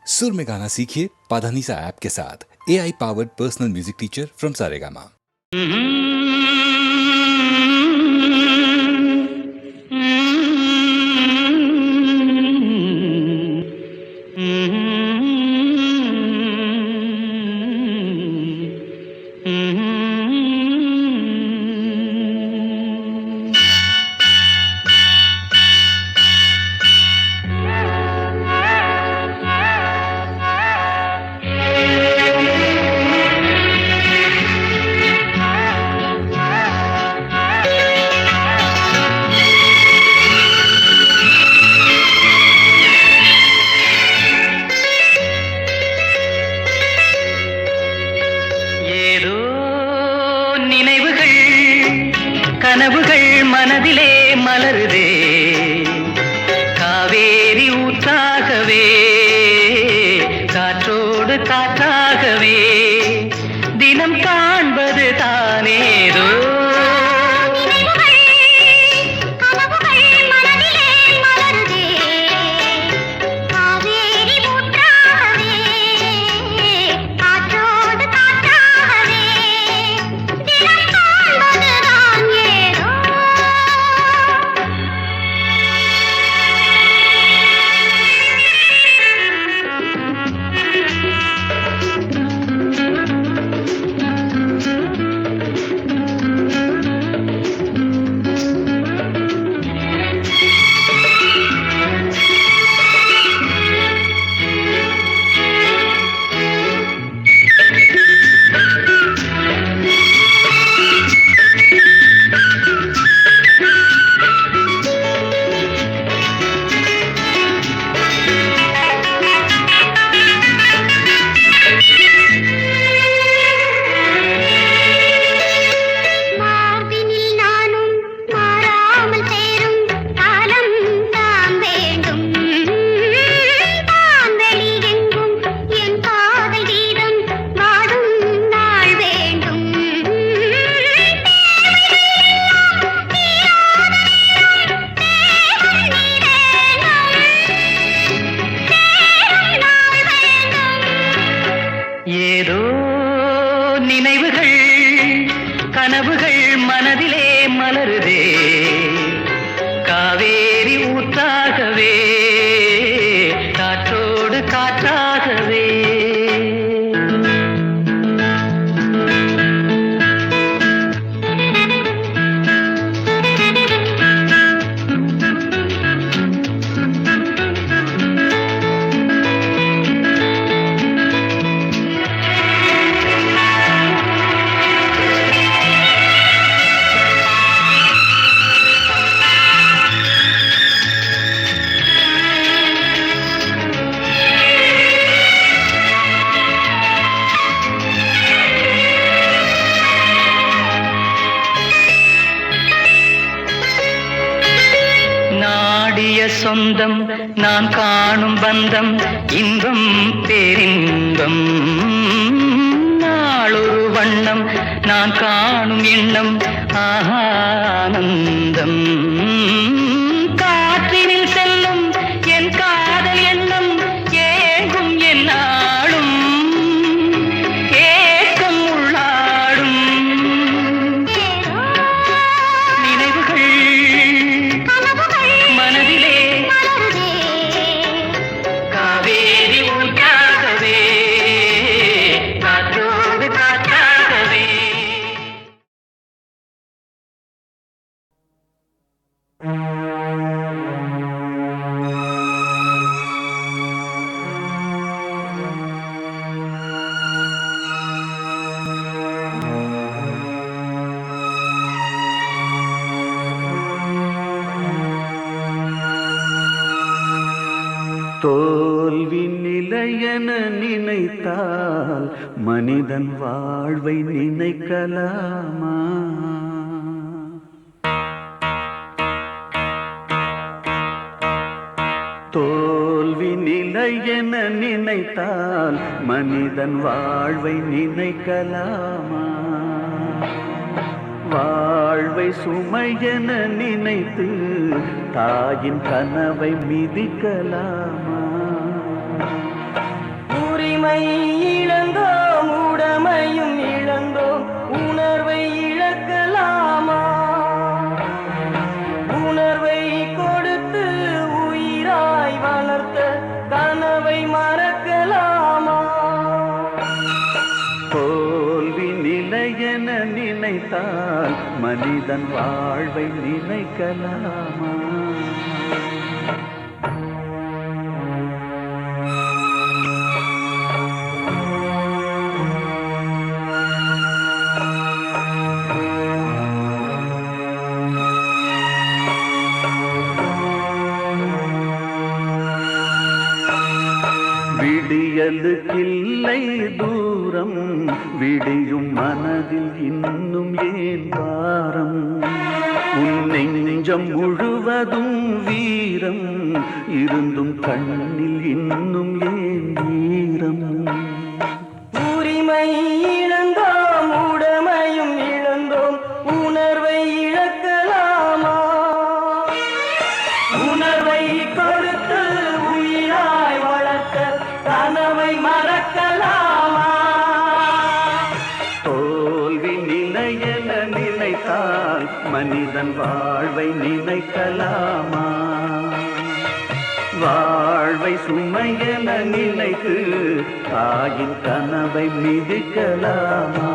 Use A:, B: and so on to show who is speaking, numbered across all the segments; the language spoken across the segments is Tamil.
A: सुर में गाना सीखिए पाधानीसा ऐप के साथ। AI powered personal music teacher from Saregama.
B: கனவுகள் மனதிலே மலருதே காவேரி ஊற்றாகவே காற்றோடு காற்றாகவே தினம் காண்பது தானேதோ ஏதோ நினைவுகள் கனவுகள் மனதிலே மலருதே காவேரி ஊற்றாகவே காற்றோடு காற்றாகவே சொந்தம் நான் காணும் பந்தம் இன்பம் பேரின்பம் நாளொரு வண்ணம் நான் காணும் எண்ணம் ஆனந்தம் காற்றினில் செல்லும் என் காதல் எண்ணம் ஏங்கும் என் நாளும் ஏக்கம் உள்ளாடும் நினைவுகள் மனதிலே
C: தோல்வி நிலையென நினைத்தால் மனிதன் வாழ்வை நினைக்கலாமா? தோல்வி நிலையென நினைத்தால் மனிதன் வாழ்வை நினைக்கலாமா? வாழ்வை சுமையென நினைத்து தாயின் கனவை மிதிக்கலாமா?
D: உரிமை இழந்தோம் உடமையும் இழந்தோம் உணர்வை இழக்கலாமா உணர்வை கொடுத்து உயிராய் வளர்த்த கனவை மறக்கலாமா
C: தோல்வி நிலையென நினைத்தால் மனிதன் வாழ்வை நினைக்கலாமா விடியலுக்கில்லை தூரம் விடியும் மனதில் இன்னும் ஏன் பாரம் உன் நெஞ்சம் முழுவதும் வீரம் இருந்தும் கண்ணில் இன்னும் ஏன் ஈரம்
D: உரிமை இழந்தோம் உடமையும் இழந்தோம் உணர்வை இழக்கலாமா உணர்வை கொடுத்து உயிராய் வளர்த்த கனவை மறக்கலாமா
C: தோல்வி நிலையென நினைத்தால் மனிதன் வாழ்வை நினைக்கலாமா வாழ்வை சுமையென நினைத்து தாயின் கனவை மிதிக்கலாமா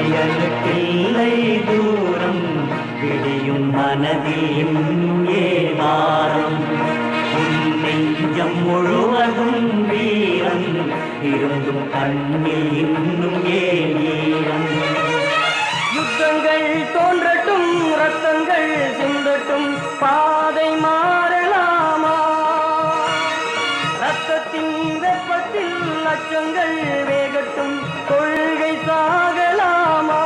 D: விடியலுக்கில்லை தூரம் விடியும் மனதில் இன்னும் ஏமாறும் உன் நெஞ்சம் முழுவதும் வீரம் இருந்தும் கண்ணில் இன்னும் ஏன் யுத்தங்கள் தோன்றட்டும் ரத்தங்கள் சிந்தட்டும் பாதை மாறலாமா ரத்தத்தின் வெப்பத்தில் லட்சங்கள் வேகட்டும் கொள்கை சாகலாமா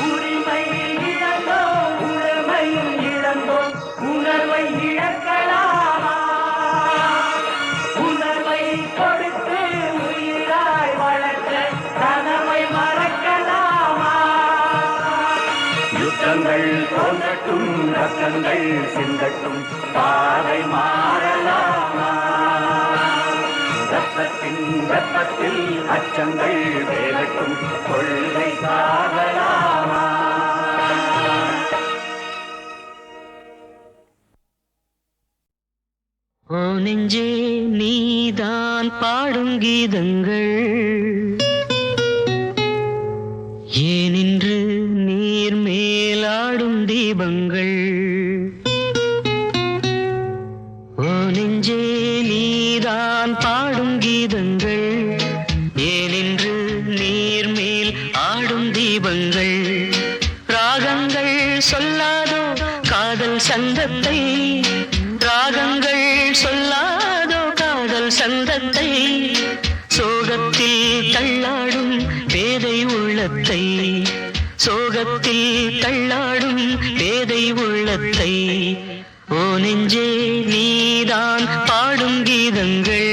D: உரிமை இழந்தோம் உடமையும் இழந்தோம் உணர்வை இழக்கலாமா உணர்வை கொடுத்து உயிராய் வளர்த்த கனவை மறக்கலாமா
C: யுத்தங்கள் தோன்றட்டும் ரத்தங்கள் சிந்தட்டும் பாதை மாறலாமா ரத்தத்தின் வெப்பத்தில் அச்சங்கள் வேகட்டும் கொள்கை சாகலாமா
D: ஓ நெஞ்சே நீதான் பாடும் கீதங்கள் ஏனின்று நீர் மேலாடும் தீபங்கள் ஓ நெஞ்சே நீதான் பாடும் கீதங்கள் ஏனின்று நீர் மேல் ஆடும் தீபங்கள் ராகங்கள் சொல்லாதோ காதல் சந்தத்தை ராகங்கள் சொல்லாதோ காதல் சந்தத்தை சோகத்தில் தள்ளாடும் பேதை உள்ளத்தை சோகத்தில் தள்ளாடும் பேதை உள்ளத்தை ஓ நெஞ்சே நீதான் பாடும் கீதங்கள்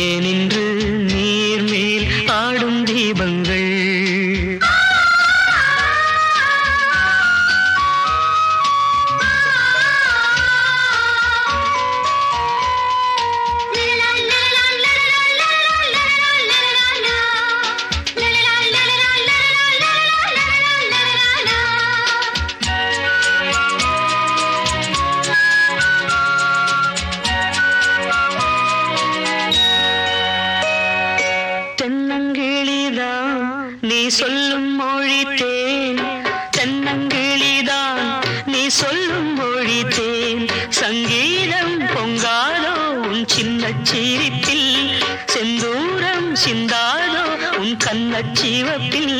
D: ஏனின்று நீர் மேல் ஆடும் தீபங்கள் நீ சொல்லும் மொழி தேன் தென்னங்கிளிதான் நீ சொல்லும் மொழி தேன் சங்கீதம் பொங்காதோ உன் சின்ன சிரிப்பில் செந்தூரம் சிந்தாதோ உன் கண்ணச்சிவப்பில்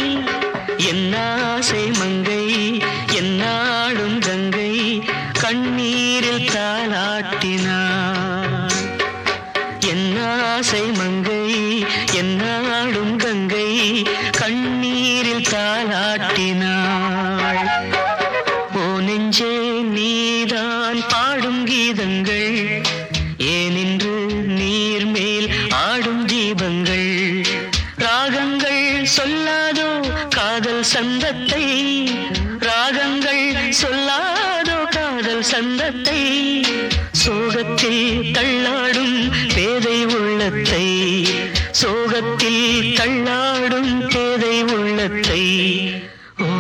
D: என்னாசை மங்கை என்னாடும் கங்கை கண்ணீரில் தாலாட்டினார் என்னாசை மங்கை என்னாடும் கங்கை கண்ணீரில் தாலாட்டினாள் நெஞ்சே நீதான் பாடும் கீதங்கள் ஏனின்று நீர் மேல் ஆடும் தீபங்கள் ராகங்கள் சொல்லாதோ காதல் சந்தத்தை ராகங்கள் சொல்லாதோ காதல் சந்தத்தை சோகத்தில் தள்ளாடும் பேதை உள்ளத்தை சோகத்தில் தள்ளாடும் பேதை உள்ளத்தை ஓ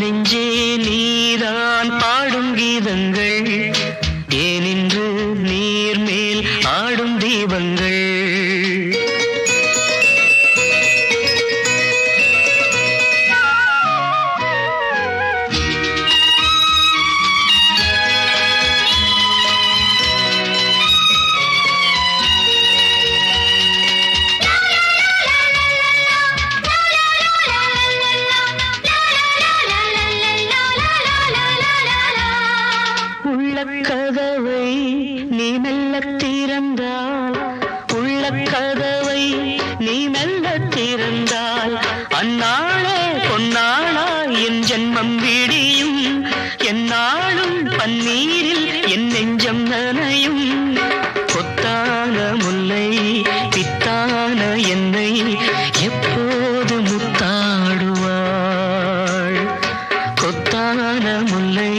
D: நெஞ்சே நீதான் பாடும் கீதங்கள் ஏனின்று நீர் மேல் ஆடும் தீபங்கள் கதவை நீ மெல்ல திறந்தால் உள்ள கதவை நீ மெல்ல திறந்தால் அந்நாளே பொன்னாளா என் ஜென்மம் விடியும் எந்நாளும் பன்னீரில் என் நெஞ்சம் நனையும் கொத்தான முல்லை பித்தான என்னை எப்போது முத்தாடுவாள் கொத்தான முல்லை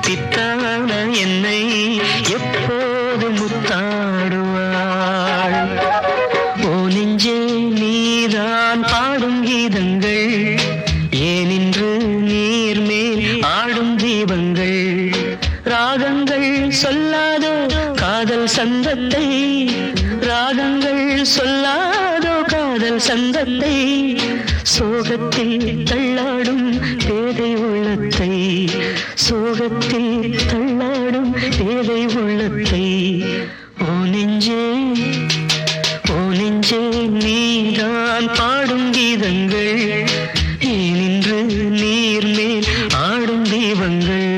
D: பித்தான என்னை எப்போது முத்தாடுவாள் ஓ நெஞ்சே நீதான் பாடும் கீதங்கள் ஏனின்று நீர் மேல் ஆடும் தீபங்கள் ராகங்கள் சொல்லாதோ காதல் சந்தத்தை ராகங்கள் சொல்லாதோ காதல் சந்தத்தை சோகத்தில் தள்ளாடும் பேதை உள்ளத்தை சோகத்தில் தள்ளாடும் பேதை உள்ளத்தை ஓ நெஞ்சே நீதான் பாடும் கீதங்கள் ஏனின்று நீர் மேல் ஆடும் தீபங்கள்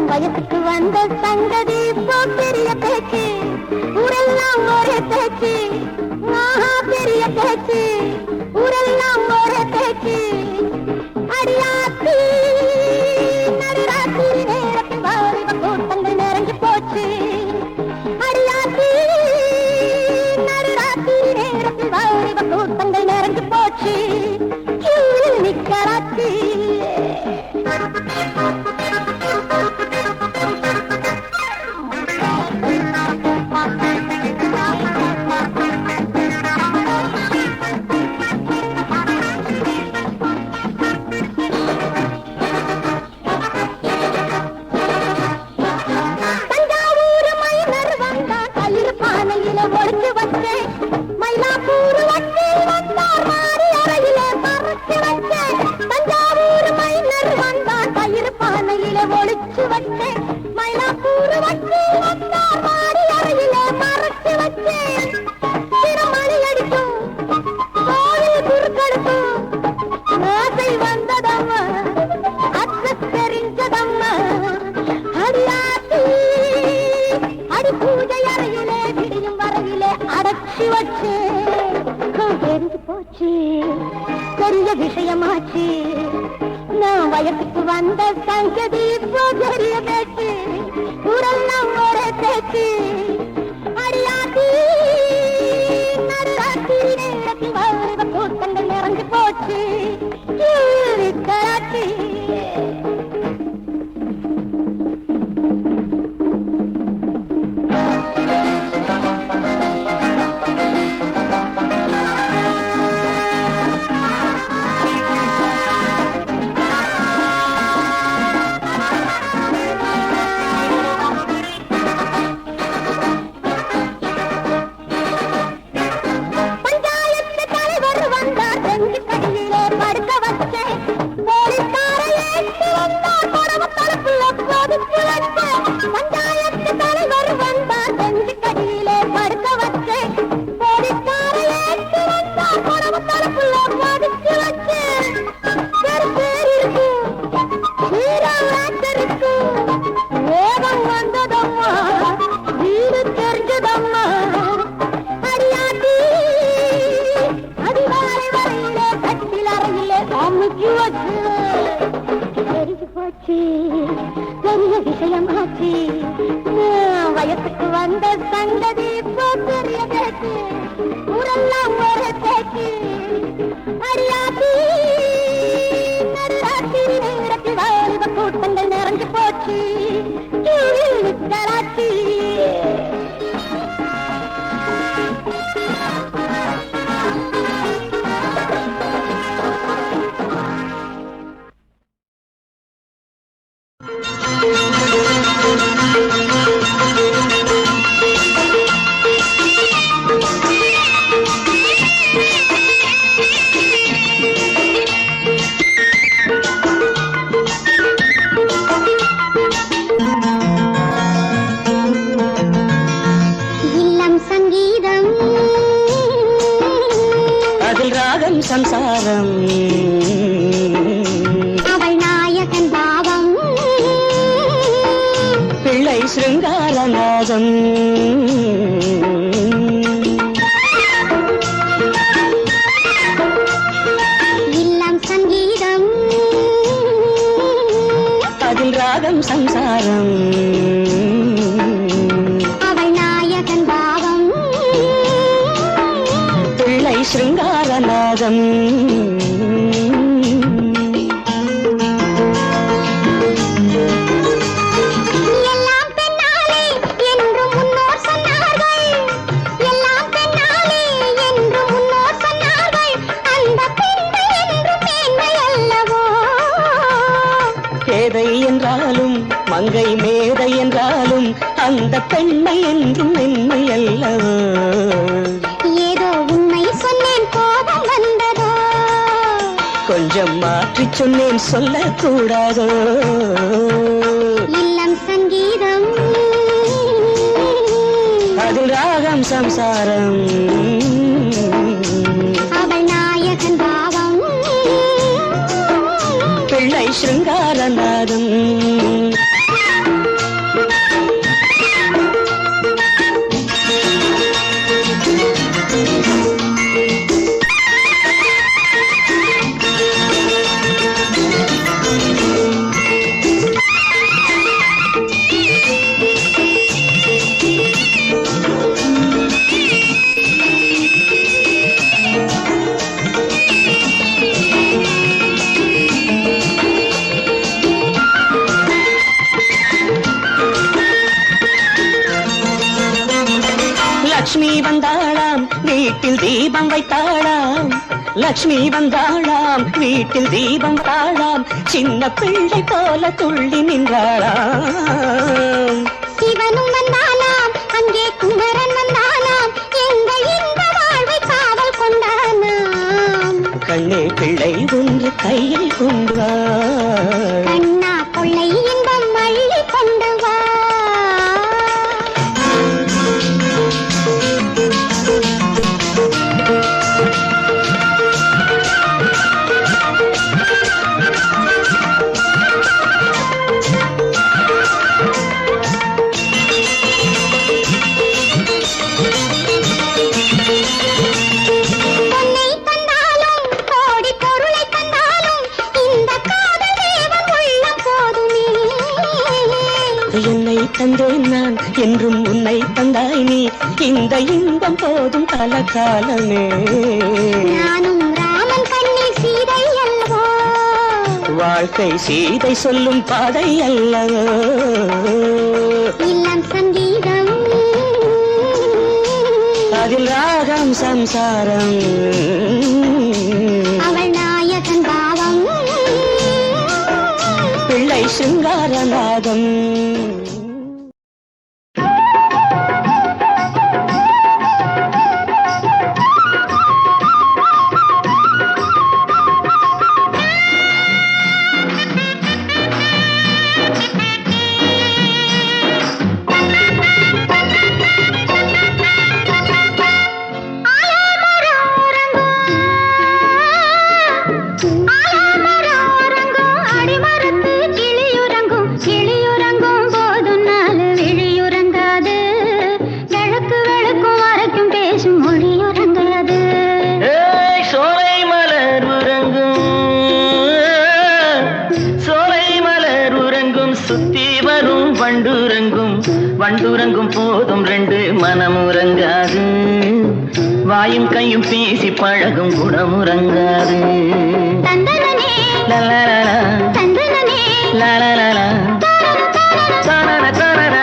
E: வயசுக்கு வந்த சங்கதி பெரிய பேச்சு ஊரெல்லாம் ஒரே பேச்சு பெரிய பேச்சு ஊரெல்லாம் ஒரே பேச்சு அடியாத்தி நடுராத்திரி நேரத்தில் வாலிப கூட்டங்கள் நிறைஞ்சு போச்சு அடியாத்தி நடுராத்திரி நேரத்தில் வாலிப கூட்டங்கள் நிறைஞ்சு போச்சு நிக்கராத்தி பெரிய விஷயமாச்சு நான் வயசுக்கு வந்த சங்கதி பெரிய பேச்சு ஊரெல்லாம் ஒரே பேச்சு அடியாத்தி நடுராத்திரி நேரத்தில் வாலிப கூட்டங்கள் நிறைஞ்சு போச்சு கராச்சி பேச்சு ஊரெல்லாம் ஒரு பேச்சு அடியாத்தி நடுராத்திரி நேரத்தில் வாலிப கூட்டங்கள் நிறைஞ்சு போச்சு கராச்சி
D: சம்சாரம்
E: அவள் நாயகன் பாவம்
D: பிள்ளை சிருங்காரநாதம்
E: இல்லம் சங்கீதம்
D: அதில் ராகம் சம்சாரம்
E: அவள் நாயகன் பாவம்
D: பிள்ளை சிருங்காரநாதம்
E: எல்லாம் பெண்ணாலே என்று முன்னோர் சொன்னார்கள் எல்லாம் பெண்ணாலே என்று முன்னோர் சொன்னார்கள் அந்த பெண்மை என்று மேன்மை அல்லவோ
D: பேதை என்றாலும் மங்கை மேதை என்றாலும் அந்த பெண்மை என்றும் மென்மை அல்லவோ
E: ஏதோ உண்மை சொன்னேன் கோபம் வந்ததோ
D: கொஞ்சம் மாற்றிச் சொன்னேன் சொல்லக்கூடாதோ
E: இல்லம் சங்கீதம்
D: அதில் ராகம் சம்சாரம்
E: அவள் நாயகன் பாவம்
D: பிள்ளை சிருங்காரநாதம் லக்ஷ்மி வந்தாளாம் வீட்டில் தீபம் வைத்தாளாம் லக்ஷ்மி வந்தாளாம் வீட்டில் தீபம் தாளாம் சின்ன பிள்ளை போல துள்ளி நின்றாளாம்
E: சிவனும் வந்தானாம் அங்கே குமரன் வந்தானாம் எங்கள் இந்த வாழ்வை காவல் கொண்டானாம்
D: கண்ணே பிள்ளை ஒன்று கையில் கொண்டு வா
E: கண்ணா கொள்ளை இன்பம் அள்ளி கொண்டு வா பொன்னை தந்தாலும் கோடி பொருளை தந்தாலும் இந்த காதல் தேவன் உள்ளம் போதுமே
D: என்னை தந்தேன் நான் என்றும் உன்னை தந்தாய் நீ இந்த இன்பம் போதும் பல காலமே
E: நானும் ராமன் கண்ணில் சீதை அல்லவோ
D: வாழ்க்கை சீதை சொல்லும் பாதை அல்லவோ
E: இல்லம் சங்கீதம்
D: அதில் ராகம் சம்சாரம்
E: அவள் நாயகன் பாவம்
D: பிள்ளை சிருங்காரநாதம்
E: அடிமரத்து கிளியுறங்கும்
D: வாயும் கையும் பேசி பழகும் குணமுறங்காது.
E: தந்தனனே
D: லலலலா,
E: தந்தனனே
D: லலலலா, தரர தரர.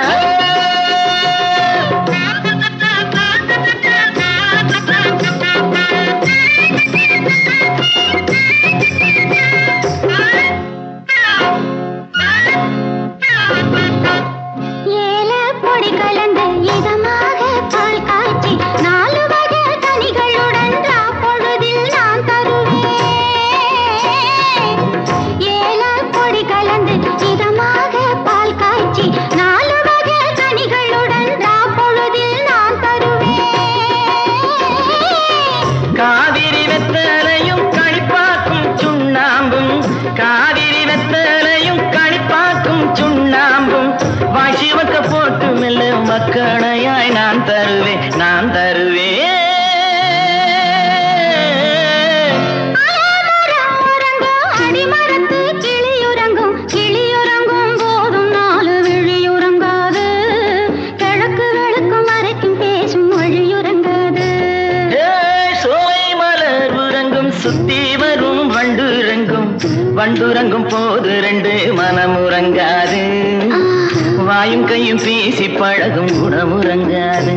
E: ஏல பொடி கலந்து இதமாக பால் காய்ச்சி 4 வகை கனிகளுடன் பொழுதில் நான் தருவேன். ஏல பொடி கலந்து இதமாக பால் காய்ச்சி 4 வகை கனிகளுடன் பொழுதில் நான் தருவேன்.
D: காவிரி வெத்தலையும் களிப்பாக்கும் சுண்ணாம்பும், காவிரி வெத்தலையும் களிப்பாக்கும் சுண்ணாம்பும், வாசிவக்க போட்டு மெல்ல மக்களையாய் நான் தருவேன், நான் தருவேன்.
E: அடிமரத்து கிளியுறங்கும், கிளியுறங்கும் போதும் 4 விழியுறங்காது. கிழக்கு வெளுக்கும் வரைக்கும் பேசும் மொழியுறங்காது.
D: சோலை மலர் உறங்கும், சுத்தி வரும் வண்டுறங்கும், வண்டுறங்கும் போது 2 மனமுறங்காது. வாயும் கையும் பேசி பழகும் குணமுறங்காது.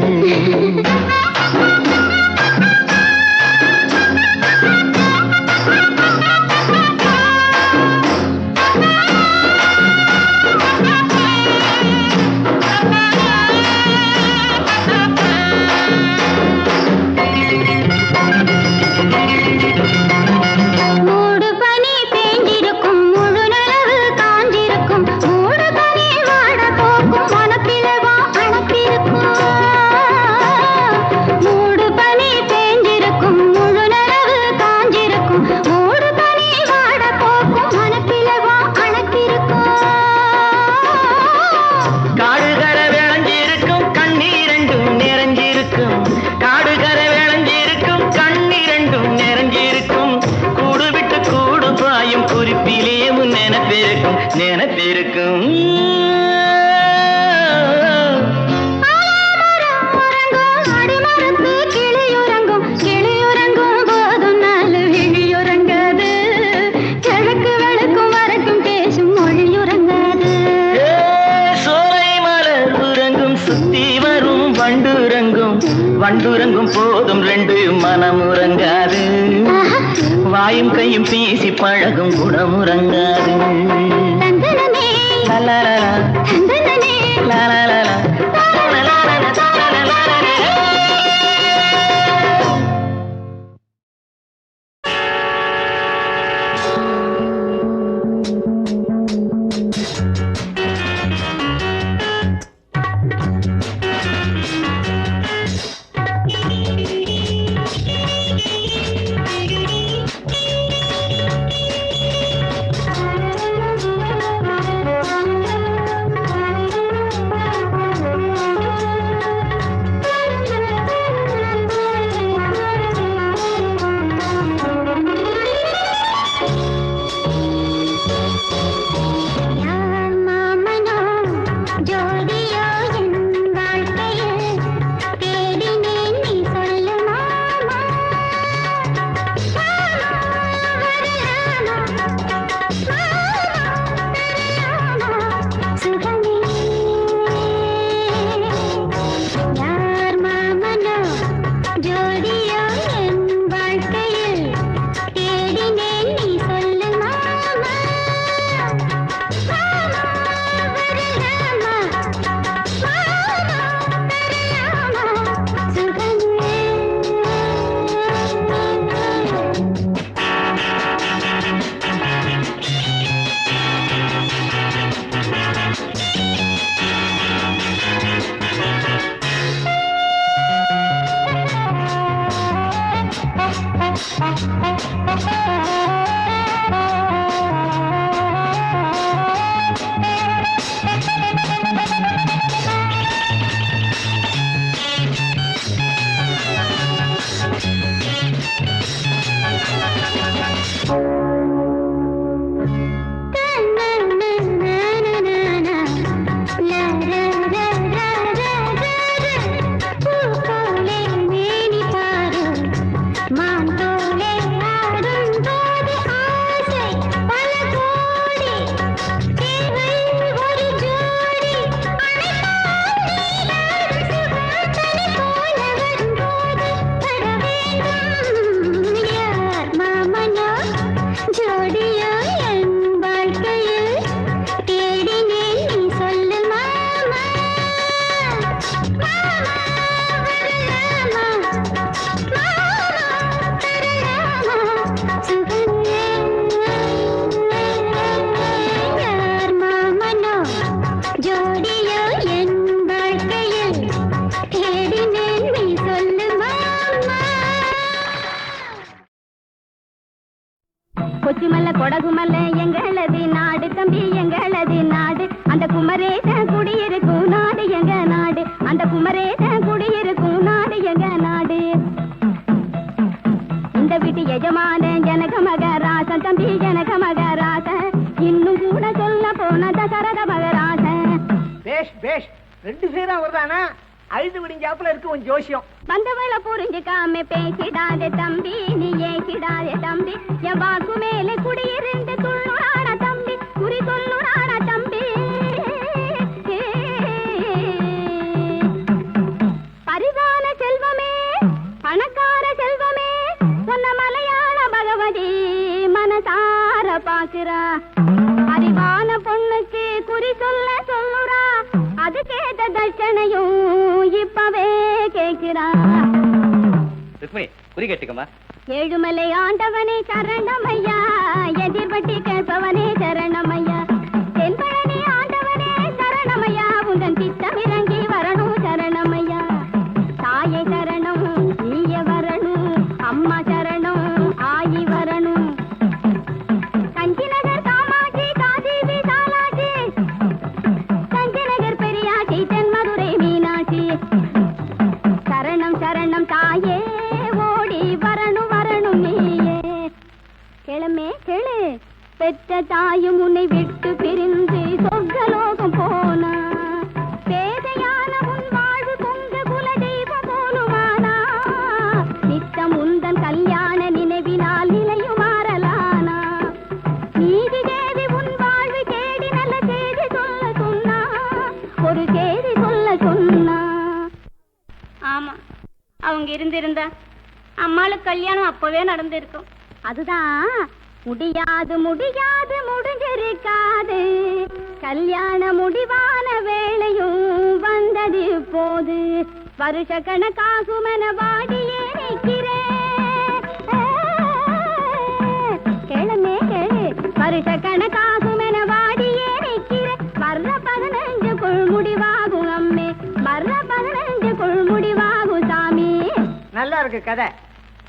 E: மூடு பனி பேஞ்சிருக்கும், முழு நிலவு காஞ்சிருக்கும், மூடு பனி வாட போக்கும், மனப்பிலவா அணப்பிருக்கும். மூடு பனி பேஞ்சிருக்கும், முழு நிலவு காஞ்சிருக்கும், மூடு பனி வாட போக்கும், மனப்பிலவா அணப்பிருக்கும்.
D: காடுகரை விளைஞ்சிருக்கும், கண்ணீரண்டும் நிறைஞ்சிருக்கும், காடுகரை விளைஞ்சிருக்கும், கண்ணீரண்டும் நிறைஞ்சிருக்கும், கூடு விட்டு கூடு பாயும் குறிப்பிலேயே முன் நினைப்பிருக்கும், நினைப்பிருக்கும்.
E: அடிமரத்து கிளியுறங்கும், கிளியுறங்கும் போதும் 4 விழியுறங்காது. கிழக்கு வெளுக்கும் வரைக்கும் பேசும் மொழியுறங்காது.
D: சோலை மலர் உறங்கும், சுத்தி வரும் வண்டுறங்கும், வண்டுறங்கும் போதும் 2 மனமுறங்காது. வாயும் கையும் பேசி பழகும் குணமுறங்காது.
E: தந்தனனே
D: லலலலா,
E: தந்தனனே
D: லலலலா, லலலலா, லலலலா.
E: யார் மாமனோ ஜோடியோ என் வாழ்க்கையில் தேடினேன், நீ சொல்லு மாமா. சுகமே யார் மாமனோ ஜோடியோ என் வாழ்க்கையில் தேடினேன், நீ சொல்லு மாமா. பூ போலே மேனி பாரு பச்சுமல்ல கொடகுமல்ல எங்களது நாடு தம்பி எங்களது நாடு அந்த குமரேச குடியிருக்கும் நாடு எங்க நாடு அந்த குமரேச குடியிருக்கும் நாடு எங்க நாடு இந்த வீட்டு எஜமான ஜனக மகராசன் தம்பி ஜனக மகராசன் இன்னும் கூட சொல்ல போன தசரத மகராசன்
F: பேஷ் பேஷ் 2 பேரும் வருதானா அழுது விடிஞ்சாப்புல இருக்கு உன் ஜோசியம்
E: வந்தவள புரிஞ்சுக்காம பேசிடாதே தம்பி நீ ஏசிடாதே தம்பி என் வாக்கு மேலே குடியிருந்து துள்ளுறான தம்பி குறி சொல்லுறான தம்பி பரிதான செல்வமே பணக்கார செல்வமே சொன்ன மலையாள பகவதி மனசார பாக்குறா அறிவான பொண்ணுக்கு குறி சொல்ல சொல்லுறா அது கேட்ட தட்சணையும் இப்பவே கேட்கிறா
F: குறி கேட்டுக்கமா
E: ஏழுமலை ஆண்டவனே சரணமையா எதிர்பட்டி கேட்பவனே சரணமையா தென்பழனி ஆண்டவனே சரணமையா உந்தன் திட்டம் இறங்கி வரணும் சரணமையா தாயை சரணம் நீய வரணும் அம்மா சரணம் ஆயி வரணும் கஞ்சிநகர் காமாட்சி காசி விசாலாட்சி கஞ்சிநகர் பெரியாட்சி தென்மதுரை மீனாட்சி சரணம் சரணம் தாயே ஓடி வரணும் வரணும் நீயே கிளமே கிளு பெற்ற தாயும் உன்னை விட்டு பிரிந்து சொர்க்கலோகம் போனா பேதையான உன் வாழ்வு பொங்க குல தெய்வம் போலுமானா நித்தம் உந்தன் கல்யாண நினைவினால் நிலையும் மாறலானா நீதி தேவி உன் வாழ்வு கேடி நல்ல செய்தி சொல்ல சொன்னா ஒரு செய்தி சொல்ல சொன்னா ஆமா அவங்க இருந்திருந்தா அம்மாளுக்கு கல்யாணம் அப்பவே நடந்திருக்கும் அதுதான் முடியாது முடியாது முடிஞ்சிருக்காது கல்யாண முடிவான வேளையும் வந்தது போது வருஷ கணக்காகுமென வாடியே நிற்கிறேன் கேளமே கேளு வருஷ கணக்காகுமென வாடியே நிற்கிறேன் வர்ற 15 முடிவாகும் அம்மே வர்ற 15 முடிவாகும் சாமி
F: நல்லா இருக்கு கதை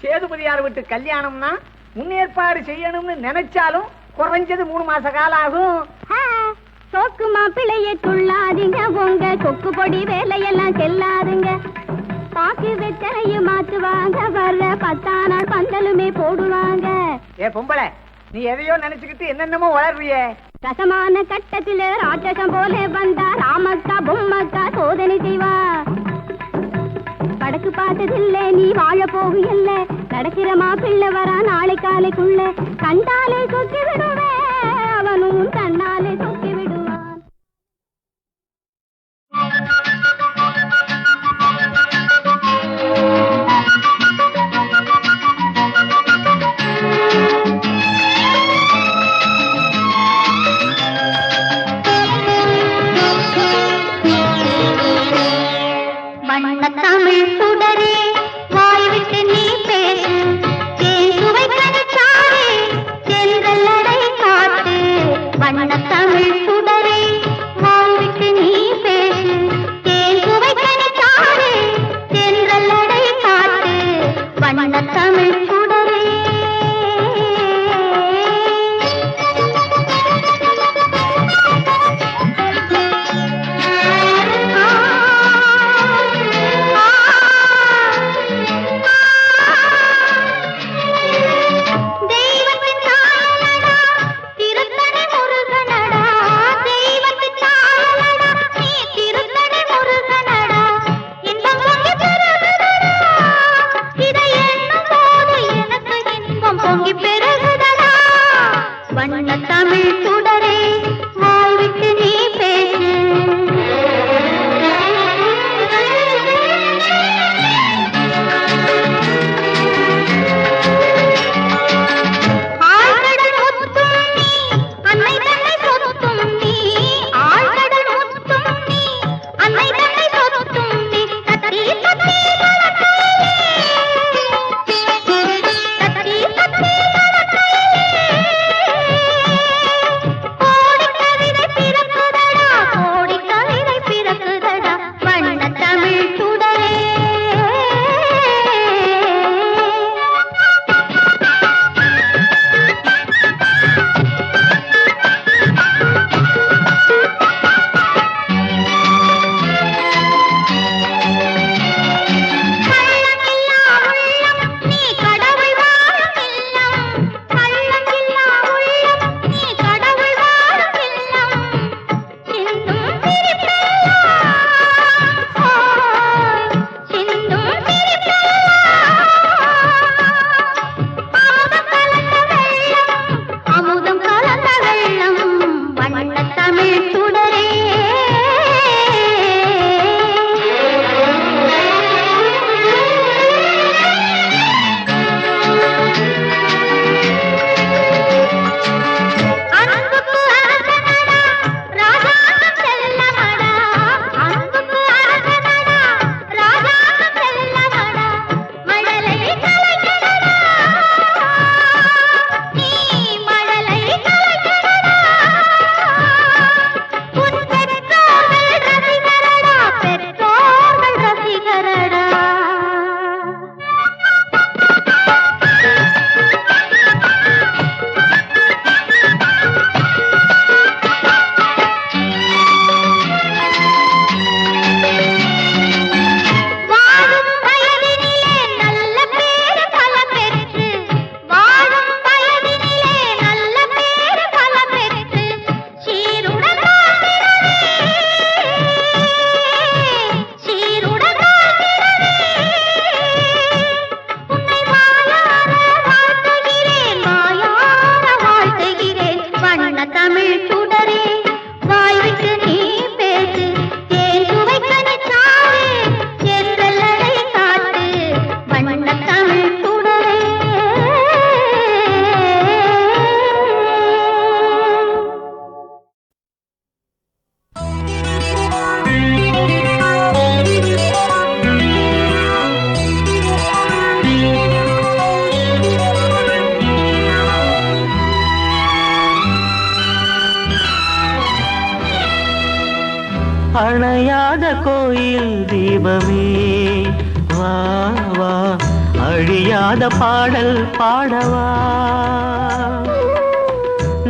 F: சேதுபதியார் விட்டு கல்யாணம்னா முன்னேற்பாடு செய்யணும்னு நினைச்சாலும் குறைஞ்சது 3 மாச காலம் ஆகும்
E: சோக்கு மாப்பிள்ளைய துள்ளாதீங்க உங்க கொக்கு பொடி வேலையெல்லாம் செல்லாதுங்க பாக்கு வெத்தனையும் மாத்துவாங்க வர்ற 10 நாள் பந்தலுமே போடுவாங்க
F: ஏ பொம்பளை நீ எதையோ நினைச்சுக்கிட்டு என்னென்னமோ வளர்றியே
E: ரசமான கட்டத்தில ராட்சசம் போல வந்தா ராமக்கா பொம்மக்கா சோதனை செய்வா வடக்கு பார்த்ததில்ல நீ வாழ போகல நடக்கிற மாப்பிள்ளை வரா நாளை காலைக்குள்ள கண்டாலே சொக்கி விடுவேன் அவனும் தன்னாலே சொக்கி விடுவான் வண்ண தமிழ் சுடரே வாய் விட்டு நீ பேசு தேன் சுவை கணிச்சாரே சென்றல்லடை காட்டு வண்ண தமிழ்
D: அணையாத கோயில் தீபமே வா வா அழியாத பாடல் பாடவா.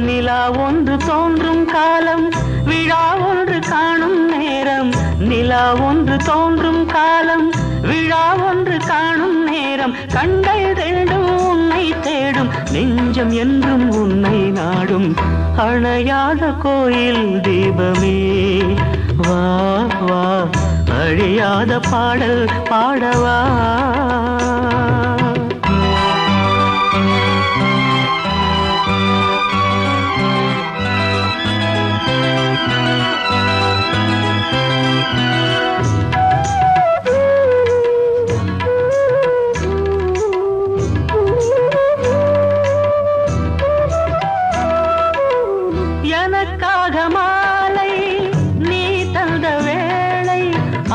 D: நிலா ஒன்று தோன்றும் காலம் விழா ஒன்று காணும் நேரம். நிலா ஒன்று தோன்றும் காலம் விழா ஒன்று காணும் நேரம். கண்கள் ரெண்டும் உன்னை தேடும் நெஞ்சம் என்றும் உன்னை நாடும். அணையாத கோயில் தீபமே வா வா அழியாத பாடல் பாடவா. எனக்காக மாலை நீ தந்த வேளை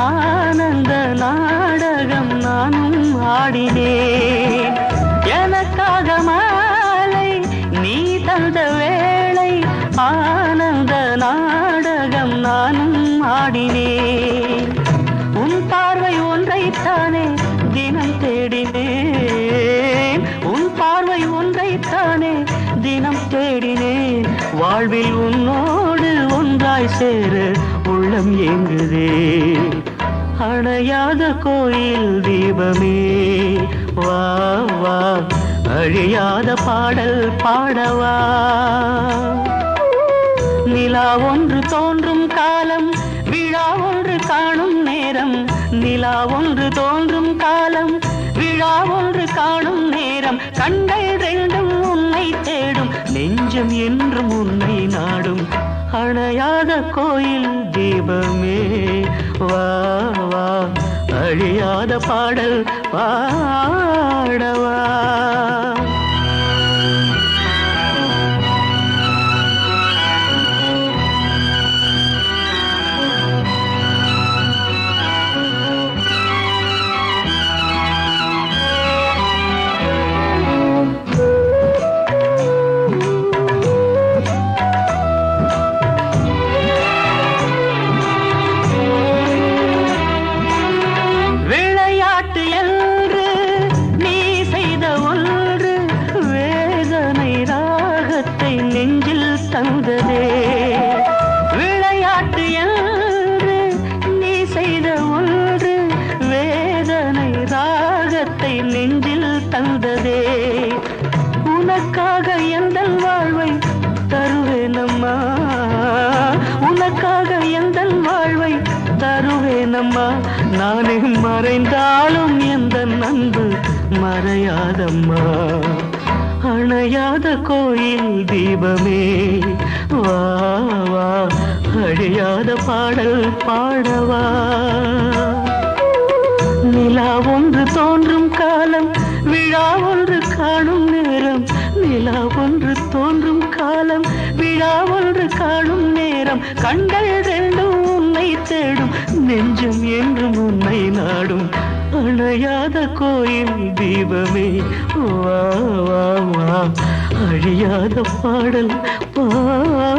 D: ஆனந்த நாடகம் நானும் ஆடினேன். எனக்காக மாலை நீ தந்த வேளை ஆனந்த நாடகம் நானும் ஆடினேன். உன் பார்வை ஒன்றைத்தானே தினம் தேடினேன். உன் பார்வை ஒன்றைத்தானே தினம் தேடினேன். வாழ்வில் உன்னோடு ஒன்றாய் சேர உள்ளம் ஏங்குதே. அணையாத கோயில் தீபமே வா வா அழியாத பாடல் பாடவா. நிலா ஒன்று தோன்றும் காலம் விழா ஒன்று காணும் நேரம். நிலா ஒன்று தோன்றும் காலம் விழா ஒன்று காணும் நேரம். கண்கள் ரெண்டும் உன்னை தேடும் நெஞ்சம் என்றும் உன்னை நாடும். அணையாத கோயில் தீபமே வா வா அழியாத பாடல் பாடவா. தந்ததே விளையாட்டு என்று நீ செய்த ஒன்று வேதனை ராகத்தை நெஞ்சில் தந்ததே. உனக்காக எந்தன் வாழ்வை தருவேனம்மா. உனக்காக எந்தன் வாழ்வை தருவேனம்மா. நானே மறைந்தாலும் எந்தன் அன்பு மறையாதம்மா. அணையாத கோயில் தீபமே வா வா அழியாத பாடல் பாடவா. நிலா ஒன்று தோன்றும் காலம் விழா ஒன்று காணும் நேரம். நிலா ஒன்று தோன்றும் காலம் விழா ஒன்று காணும் நேரம். கண்கள் ரெண்டும் உன்னை தேடும் நெஞ்சம் என்றும் உன்னை நாடும். அணையாத கோயில் தீபமே வா வா வா அழியாத பாடல் பாடவா.